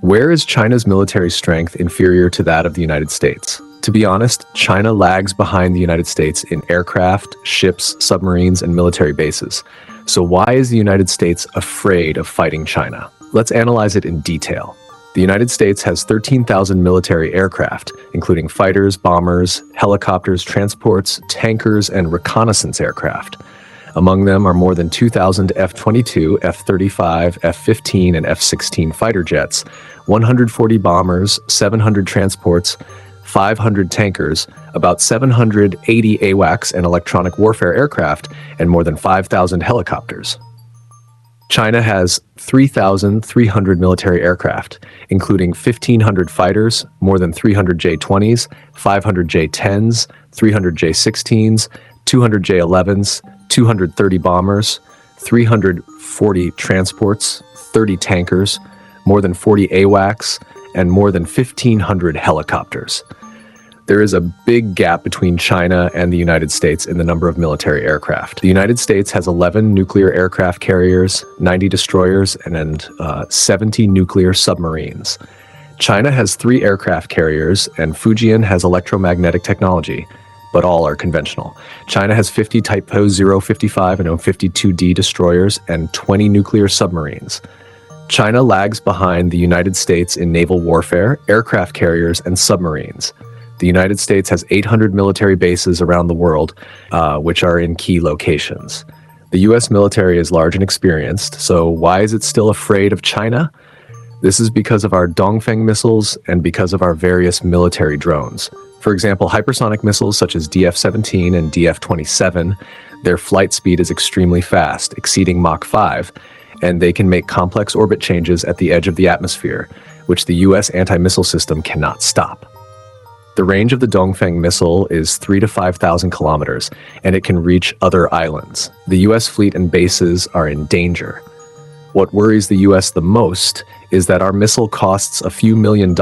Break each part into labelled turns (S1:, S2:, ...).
S1: Where is China's military strength inferior to that of the United States? To be honest, China lags behind the United States in aircraft, ships, submarines, and military bases. So why is the United States afraid of fighting China? Let's analyze it in detail. The United States has 13,000 military aircraft, including fighters, bombers, helicopters, transports, tankers, and reconnaissance aircraft. Among them are more than 2,000 F-22, F-35, F-15, and F-16 fighter jets, 140 bombers, 700 transports, 500 tankers, about 780 AWACS and electronic warfare aircraft, and more than 5,000 helicopters. China has 3,300 military aircraft, including 1,500 fighters, more than 300 J-20s, 500 J-10s, 300 J-16s, 200 J-11s, 230 bombers, 340 transports, 30 tankers, more than 40 AWACS, and more than 1,500 helicopters. There is a big gap between China and the United States in the number of military aircraft. The United States has 11 nuclear aircraft carriers, 90 destroyers, and 70 nuclear submarines. China has 3 aircraft carriers, and Fujian has electromagnetic technology, but all are conventional. China has 50 Type 055 and 052D destroyers and 20 nuclear submarines. China lags behind the United States in naval warfare, aircraft carriers, and submarines. The United States has 800 military bases around the world, which are in key locations. The US military is large and experienced, so why is it still afraid of China? This is because of our Dongfeng missiles and because of our various military drones. For example, hypersonic missiles such as DF-17 and DF-27, their flight speed is extremely fast, exceeding Mach 5, and they can make complex orbit changes at the edge of the atmosphere, which the US anti-missile system cannot stop. The range of the Dongfeng missile is 3,000 to 5,000 kilometers, and it can reach other islands. The US fleet and bases are in danger. What worries the US the most is that our missile costs a few $1 million,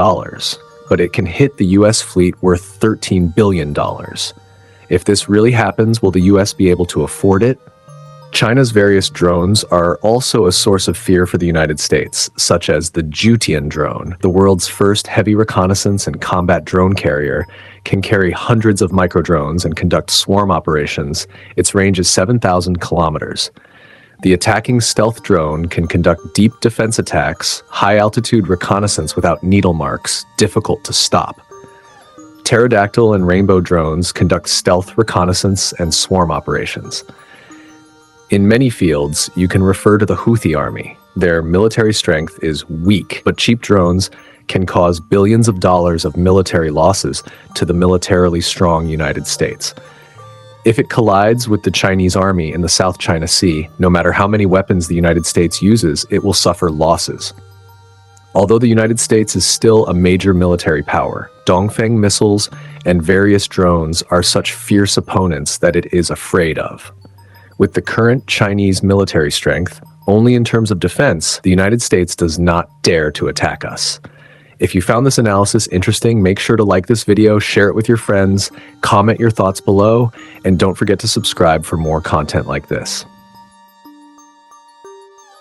S1: but it can hit the US fleet worth $13 billion. If this really happens, will the US be able to afford it? China's various drones are also a source of fear for the United States, such as the Jiutian drone, the world's first heavy reconnaissance and combat drone carrier, can carry hundreds of microdrones and conduct swarm operations. Its range is 7,000 kilometers. The attacking stealth drone can conduct deep defense attacks, high-altitude reconnaissance without needle marks, difficult to stop. Pterodactyl and rainbow drones conduct stealth reconnaissance and swarm operations. In many fields, you can refer to the Houthi army. Their military strength is weak, but cheap drones can cause billions of dollars of military losses to the militarily strong United States. If it collides with the Chinese army in the South China Sea, no matter how many weapons the United States uses, it will suffer losses. Although the United States is still a major military power, Dongfeng missiles and various drones are such fierce opponents that it is afraid of. With the current Chinese military strength, only in terms of defense, the United States does not dare to attack us. If you found this analysis interesting, make sure to like this video, share it with your friends, comment your thoughts below, and don't forget to subscribe for more content like this.